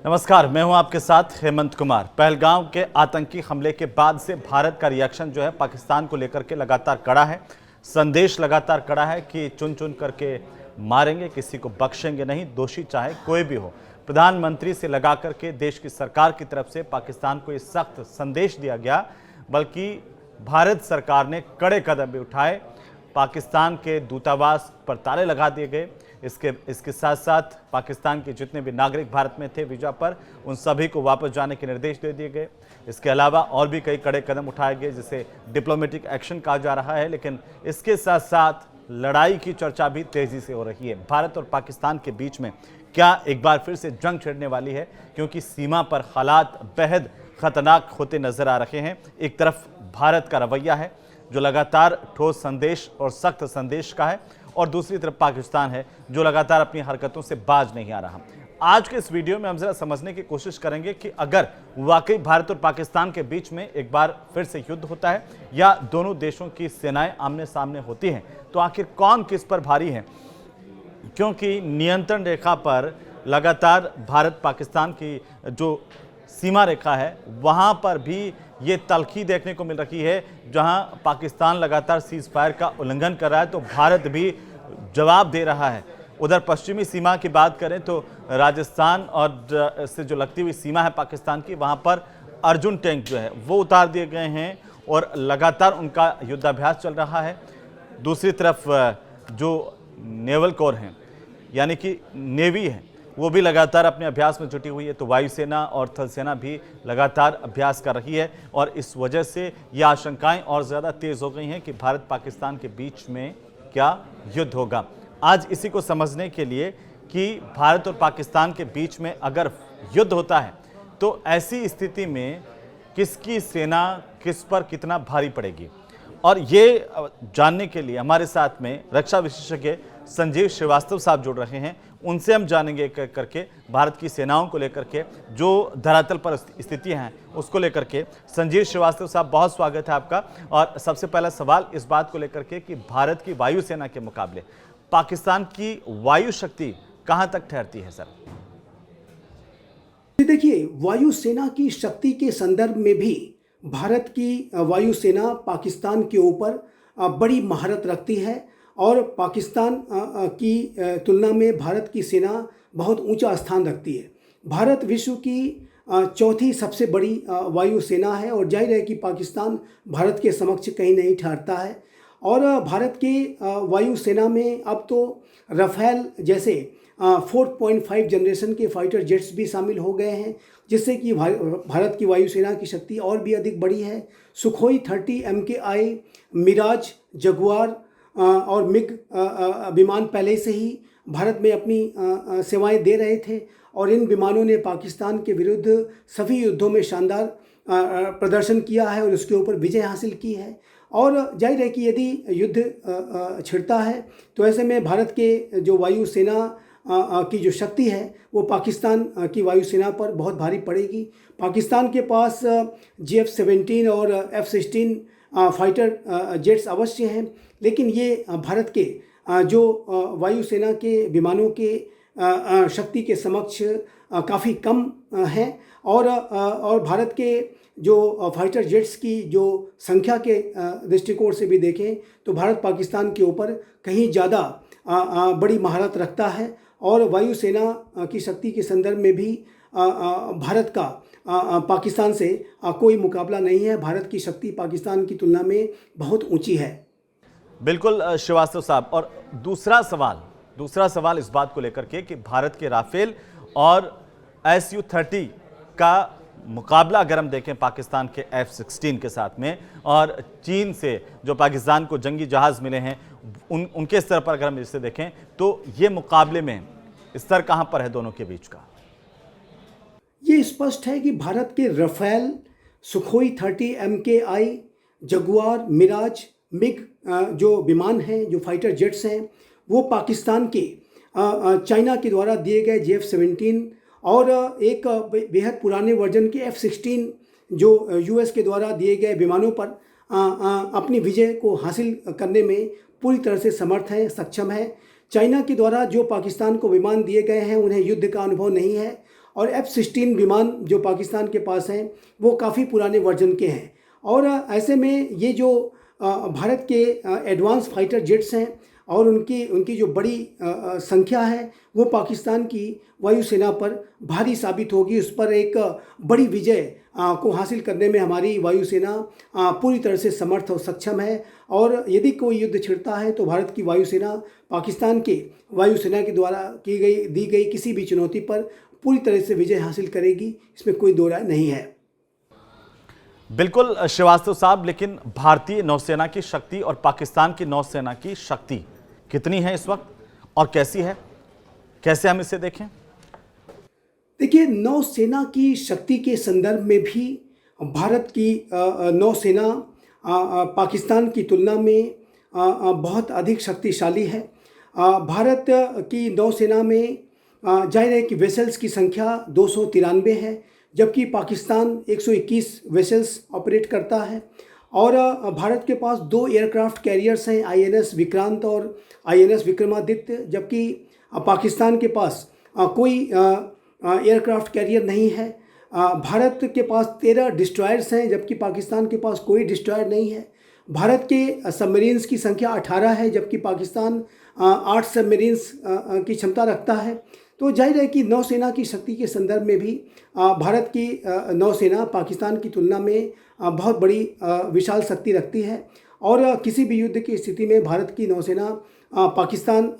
नमस्कार, मैं हूं आपके साथ हेमंत कुमार। पहलगाम के आतंकी हमले के बाद से भारत का रिएक्शन जो है पाकिस्तान को लेकर के लगातार कड़ा है। संदेश लगातार कड़ा है कि चुन चुन करके मारेंगे, किसी को बख्शेंगे नहीं, दोषी चाहे कोई भी हो। प्रधानमंत्री से लगा करके देश की सरकार की तरफ से पाकिस्तान को ये सख्त संदेश दिया गया, बल्कि भारत सरकार ने कड़े कदम भी उठाए। पाकिस्तान के दूतावास पर ताले लगा दिए गए। इसके साथ साथ पाकिस्तान के जितने भी नागरिक भारत में थे वीजा पर, उन सभी को वापस जाने के निर्देश दे दिए गए। इसके अलावा और भी कई कड़े कदम उठाए गए, जिसे डिप्लोमेटिक एक्शन कहा जा रहा है। लेकिन इसके साथ साथ लड़ाई की चर्चा भी तेजी से हो रही है। भारत और पाकिस्तान के बीच में क्या एक बार फिर से जंग छिड़ने वाली है, क्योंकि सीमा पर हालात बेहद खतरनाक होते नजर आ रहे हैं। एक तरफ भारत का रवैया है जो लगातार ठोस संदेश और सख्त संदेश का है, और दूसरी तरफ पाकिस्तान है जो लगातार अपनी हरकतों से बाज नहीं आ रहा। आज के इस वीडियो में हम जरा समझने की कोशिश करेंगे कि अगर वाकई भारत और पाकिस्तान के बीच में एक बार फिर से युद्ध होता है या दोनों देशों की सेनाएं आमने सामने होती हैं, तो आखिर कौन किस पर भारी है। क्योंकि नियंत्रण रेखा पर लगातार भारत पाकिस्तान की जो सीमा रेखा है, वहां पर भी ये तल्खी देखने को मिल रही है। जहां पाकिस्तान लगातार सीज फायर का उल्लंघन कर रहा है, तो भारत भी जवाब दे रहा है। उधर पश्चिमी सीमा की बात करें तो राजस्थान और से जो लगती हुई सीमा है पाकिस्तान की, वहां पर अर्जुन टैंक जो है वो उतार दिए गए हैं और लगातार उनका युद्धाभ्यास चल रहा है। दूसरी तरफ जो नेवल कोर हैं, यानी कि नेवी है, वो भी लगातार अपने अभ्यास में जुटी हुई है। तो वायुसेना और थल सेना भी लगातार अभ्यास कर रही है, और इस वजह से ये आशंकाएं और ज़्यादा तेज़ हो गई हैं कि भारत पाकिस्तान के बीच में क्या युद्ध होगा। आज इसी को समझने के लिए कि भारत और पाकिस्तान के बीच में अगर युद्ध होता है तो ऐसी स्थिति में किसकी सेना किस पर कितना भारी पड़ेगी, और ये जानने के लिए हमारे साथ में रक्षा विशेषज्ञ संजीव श्रीवास्तव साहब जुड़ रहे हैं। उनसे हम जानेंगे करके भारत की सेनाओं को लेकर के जो धरातल पर स्थितियां हैं उसको लेकर के। संजीव श्रीवास्तव साहब, बहुत स्वागत है आपका। और सबसे पहला सवाल इस बात को लेकर के कि भारत की वायुसेना के मुकाबले पाकिस्तान की वायु शक्ति कहां तक ठहरती है सर? देखिए, वायुसेना की शक्ति के संदर्भ में भी भारत की वायुसेना पाकिस्तान के ऊपर बड़ी महारत रखती है, और पाकिस्तान की तुलना में भारत की सेना बहुत ऊंचा स्थान रखती है। भारत विश्व की चौथी सबसे बड़ी वायुसेना है, और जाहिर है कि पाकिस्तान भारत के समक्ष कहीं नहीं ठहरता है। और भारत के वायुसेना में अब तो राफेल जैसे 4.5 जनरेशन के फाइटर जेट्स भी शामिल हो गए हैं, जिससे कि भारत की वायुसेना की शक्ति और भी अधिक बढ़ी है। सुखोई 30 MKI, मिराज, जगुआर और मिग विमान पहले से ही भारत में अपनी सेवाएं दे रहे थे, और इन विमानों ने पाकिस्तान के विरुद्ध सभी युद्धों में शानदार प्रदर्शन किया है और उसके ऊपर विजय हासिल की है। और जाहिर है कि यदि युद्ध छिड़ता है तो ऐसे में भारत के जो वायुसेना की जो शक्ति है वो पाकिस्तान की वायुसेना पर बहुत भारी पड़ेगी। पाकिस्तान के पास GF-17 और F-16 फाइटर जेट्स अवश्य हैं, लेकिन ये भारत के जो वायुसेना के विमानों के शक्ति के समक्ष काफ़ी कम हैं। और भारत के जो फाइटर जेट्स की जो संख्या के दृष्टिकोण से भी देखें तो भारत पाकिस्तान के ऊपर कहीं ज़्यादा बड़ी महारत रखता है, और वायुसेना की शक्ति के संदर्भ में भी भारत का पाकिस्तान से कोई मुकाबला नहीं है। भारत की शक्ति पाकिस्तान की तुलना में बहुत ऊंची है। बिल्कुल श्रीवास्तव साहब। और दूसरा सवाल इस बात को लेकर के कि भारत के राफेल और Su-30 का मुकाबला अगर हम देखें पाकिस्तान के F-16 के साथ में, और चीन से जो पाकिस्तान को जंगी जहाज़ मिले हैं उनके स्तर पर अगर हम इसे देखें, तो ये मुकाबले में स्तर कहां पर है दोनों के बीच का? ये स्पष्ट है कि भारत के Rafale, Sukhoi 30 MKI, Jaguar, Mirage, MiG जो विमान हैं, जो फाइटर जेट्स हैं, वो पाकिस्तान के चाइना के द्वारा दिए गए GF-17 और एक बेहद पुराने वर्जन के F-16 जो US के द्वारा दिए गए विमानों पर अपनी विजय को हासिल करने में पूरी तरह से समर्थ है, सक्षम है। चाइना के द्वारा जो पाकिस्तान को विमान दिए गए हैं उन्हें युद्ध का अनुभव नहीं है, और F-16 विमान जो पाकिस्तान के पास हैं वो काफ़ी पुराने वर्जन के हैं। और ऐसे में ये जो भारत के एडवांस फाइटर जेट्स हैं और उनकी जो बड़ी संख्या है वो पाकिस्तान की वायुसेना पर भारी साबित होगी। उस पर एक बड़ी विजय को हासिल करने में हमारी वायुसेना पूरी तरह से समर्थ और सक्षम है। और यदि कोई युद्ध छिड़ता है तो भारत की वायुसेना पाकिस्तान के वायुसेना के द्वारा दी गई किसी भी चुनौती पर पूरी तरह से विजय हासिल करेगी, इसमें कोई दो राय नहीं है। बिल्कुल श्रीवास्तव साहब, लेकिन भारतीय नौसेना की शक्ति और पाकिस्तान की नौसेना की शक्ति कितनी है इस वक्त और कैसी है, कैसे हम इसे देखें? देखिए, नौसेना की शक्ति के संदर्भ में भी भारत की नौसेना पाकिस्तान की तुलना में बहुत अधिक शक्तिशाली है। भारत की नौसेना में जाहिर है कि वेसल्स की संख्या 293 है, जबकि पाकिस्तान 121 वेसल्स ऑपरेट करता है। और भारत के पास 2 एयरक्राफ्ट कैरियर्स हैं, INS विक्रांत और INS विक्रमादित्य, जबकि पाकिस्तान के पास कोई एयरक्राफ्ट कैरियर नहीं है। भारत के पास 13 डिस्ट्रॉयर्स हैं, जबकि पाकिस्तान के पास कोई डिस्ट्रॉयर नहीं है। भारत के सबमरीन्स की संख्या 18 है, जबकि पाकिस्तान 8 सबमरीन्स की क्षमता रखता है। तो जाहिर है कि नौसेना की शक्ति के संदर्भ में भी भारत की नौसेना पाकिस्तान की तुलना में बहुत बड़ी विशाल शक्ति रखती है। और किसी भी युद्ध की स्थिति में भारत की नौसेना पाकिस्तान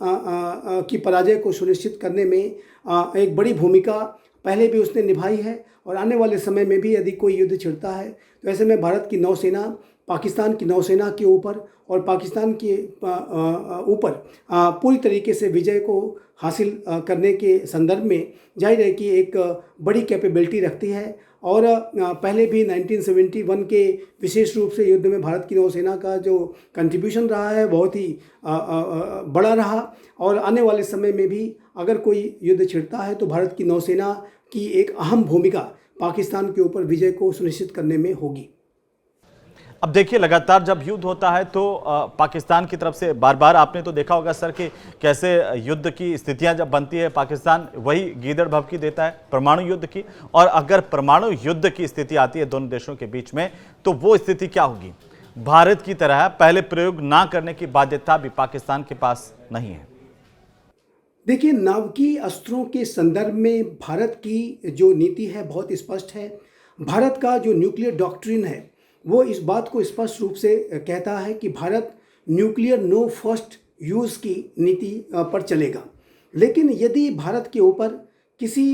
की पराजय को सुनिश्चित करने में एक बड़ी भूमिका पहले भी उसने निभाई है और आने वाले समय में भी यदि कोई युद्ध छिड़ता है तो ऐसे में भारत की नौसेना पाकिस्तान की नौसेना के ऊपर और पाकिस्तान के ऊपर पूरी तरीके से विजय को हासिल करने के संदर्भ में जाहिर है कि एक बड़ी कैपेबिलिटी रखती है। और पहले भी 1971 के विशेष रूप से युद्ध में भारत की नौसेना का जो कंट्रीब्यूशन रहा है बहुत ही बड़ा रहा। और आने वाले समय में भी अगर कोई युद्ध छिड़ता है तो भारत की नौसेना की एक अहम भूमिका पाकिस्तान के ऊपर विजय को सुनिश्चित करने में होगी। अब देखिए, लगातार जब युद्ध होता है तो पाकिस्तान की तरफ से बार बार आपने तो देखा होगा सर कि कैसे युद्ध की स्थितियां जब बनती है पाकिस्तान वही गीदड़ भभकी देता है परमाणु युद्ध की। और अगर परमाणु युद्ध की स्थिति आती है दोनों देशों के बीच में तो वो स्थिति क्या होगी? भारत की तरह पहले प्रयोग ना करने की बाध्यता भी पाकिस्तान के पास नहीं है। देखिए, नाभिकीय अस्त्रों के संदर्भ में भारत की जो नीति है बहुत स्पष्ट है। भारत का जो न्यूक्लियर डॉक्ट्रिन है वो इस बात को स्पष्ट रूप से कहता है कि Bharat nuclear no first use की नीति पर चलेगा। लेकिन यदि भारत के ऊपर किसी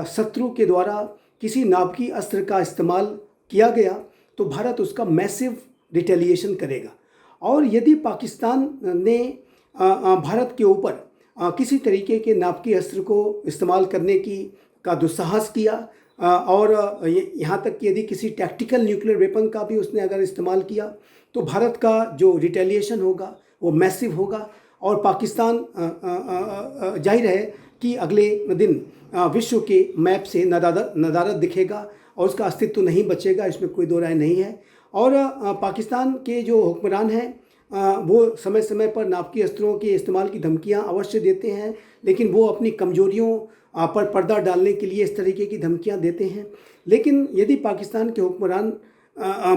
शत्रु के द्वारा किसी नाभिकीय अस्त्र का इस्तेमाल किया गया तो भारत उसका मैसिव रिटेलिएशन करेगा। और यदि पाकिस्तान ने भारत के ऊपर किसी तरीके के नाभिकीय अस्त्र को इस्तेमाल करने का दुस्साहस किया और यहाँ तक कि यदि किसी टैक्टिकल न्यूक्लियर वेपन का भी उसने अगर इस्तेमाल किया तो भारत का जो रिटेलिएशन होगा वो मैसिव होगा। और पाकिस्तान जाहिर है कि अगले दिन विश्व के मैप से नदारद दिखेगा और उसका अस्तित्व तो नहीं बचेगा, इसमें कोई दो राय नहीं है। और पाकिस्तान के जो हुक्मरान हैं वो समय समय पर नाभिकीय अस्त्रों के इस्तेमाल की धमकियां अवश्य देते हैं, लेकिन वो अपनी कमजोरियों पर पर्दा डालने के लिए इस तरीके की धमकियां देते हैं। लेकिन यदि पाकिस्तान के हुक्मरान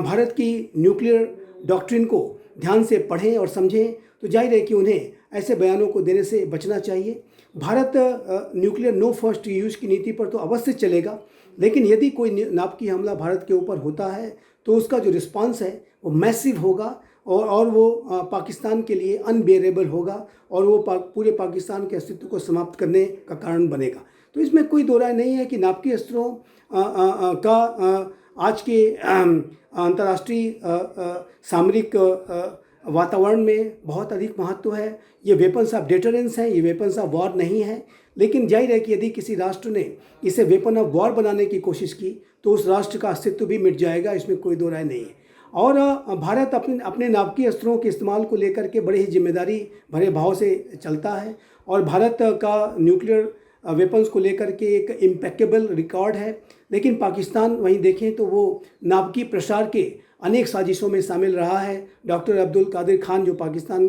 भारत की न्यूक्लियर डॉक्ट्रिन को ध्यान से पढ़ें और समझें तो जाहिर है कि उन्हें ऐसे बयानों को देने से बचना चाहिए। Bharat nuclear no first use की नीति पर तो अवश्य चलेगा, लेकिन यदि कोई नाभिकीय हमला भारत के ऊपर होता है तो उसका जो रिस्पांस है वो मैसिव होगा और वो पाकिस्तान के लिए अनबेरेबल होगा और वो पूरे पाकिस्तान के अस्तित्व को समाप्त करने का कारण बनेगा। तो इसमें कोई दो राय नहीं है कि नाभिकीय अस्त्रों का आज के अंतर्राष्ट्रीय सामरिक वातावरण में बहुत अधिक महत्व है। ये वेपन्स ऑफ डिटरेंस हैं, ये वेपन्स ऑफ वॉर नहीं है। लेकिन जाहिर है कि यदि किसी राष्ट्र ने इसे वेपन ऑफ वॉर बनाने की कोशिश की तो उस राष्ट्र का अस्तित्व भी मिट जाएगा, इसमें कोई दो राय नहीं है। और भारत अपने नाभिकीय अस्त्रों के इस्तेमाल को लेकर के बड़े ही जिम्मेदारी भरे भाव से चलता है और भारत का न्यूक्लियर वेपन्स को लेकर के एक इम्पेकेबल रिकॉर्ड है। लेकिन पाकिस्तान वहीं देखें तो वो नाभिकीय प्रसार के अनेक साजिशों में शामिल रहा है। डॉक्टर अब्दुल कादिर खान जो पाकिस्तान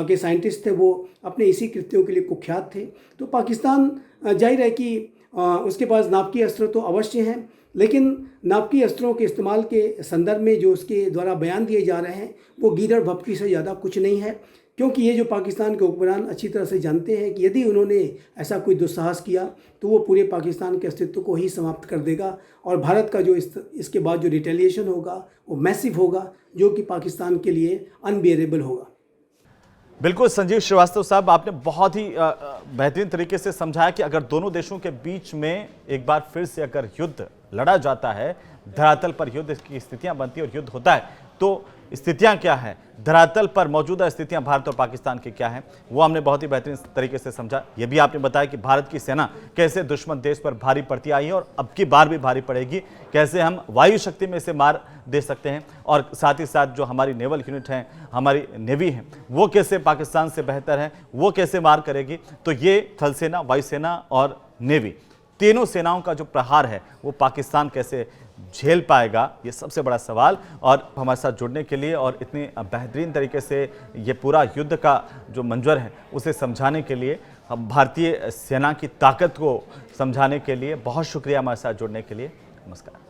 के साइंटिस्ट थे वो अपने इसी कृत्यों के लिए कुख्यात थे। तो पाकिस्तान जाहिर है कि उसके पास नापकीय अस्त्र तो अवश्य हैं, लेकिन नापकीय अस्त्रों के इस्तेमाल के संदर्भ में जो उसके द्वारा बयान दिए जा रहे हैं वो गीदड़ भपकी से ज़्यादा कुछ नहीं है, क्योंकि ये जो पाकिस्तान के हुक्मरान अच्छी तरह से जानते हैं कि यदि उन्होंने ऐसा कोई दुस्साहस किया तो वो पूरे पाकिस्तान के अस्तित्व को ही समाप्त कर देगा और भारत का जो इसके बाद जो रिटेलिएशन होगा वो मैसिव होगा, जो कि पाकिस्तान के लिए अनबियरेबल होगा। बिल्कुल संजीव श्रीवास्तव साहब, आपने बहुत ही बेहतरीन तरीके से समझाया कि अगर दोनों देशों के बीच में एक बार फिर से अगर युद्ध लड़ा जाता है, धरातल पर युद्ध की स्थितियां बनती है और युद्ध होता है, तो स्थितियां क्या हैं, धरातल पर मौजूदा स्थितियां भारत और पाकिस्तान की क्या हैं, वो हमने बहुत ही बेहतरीन तरीके से समझा। यह भी आपने बताया कि भारत की सेना कैसे दुश्मन देश पर भारी पड़ती आई है और अब की बार भी भारी पड़ेगी, कैसे हम वायु शक्ति में इसे मार दे सकते हैं, और साथ ही साथ जो हमारी नेवल यूनिट है, हमारी नेवी है, वो कैसे पाकिस्तान से बेहतर है, वो कैसे मार करेगी। तो ये थल सेना, वायुसेना और नेवी, तीनों सेनाओं का जो प्रहार है वो पाकिस्तान कैसे झेल पाएगा, ये सबसे बड़ा सवाल। और हमारे साथ जुड़ने के लिए और इतनी बेहतरीन तरीके से ये पूरा युद्ध का जो मंजर है उसे समझाने के लिए, हम भारतीय सेना की ताकत को समझाने के लिए बहुत शुक्रिया हमारे साथ जुड़ने के लिए। नमस्कार।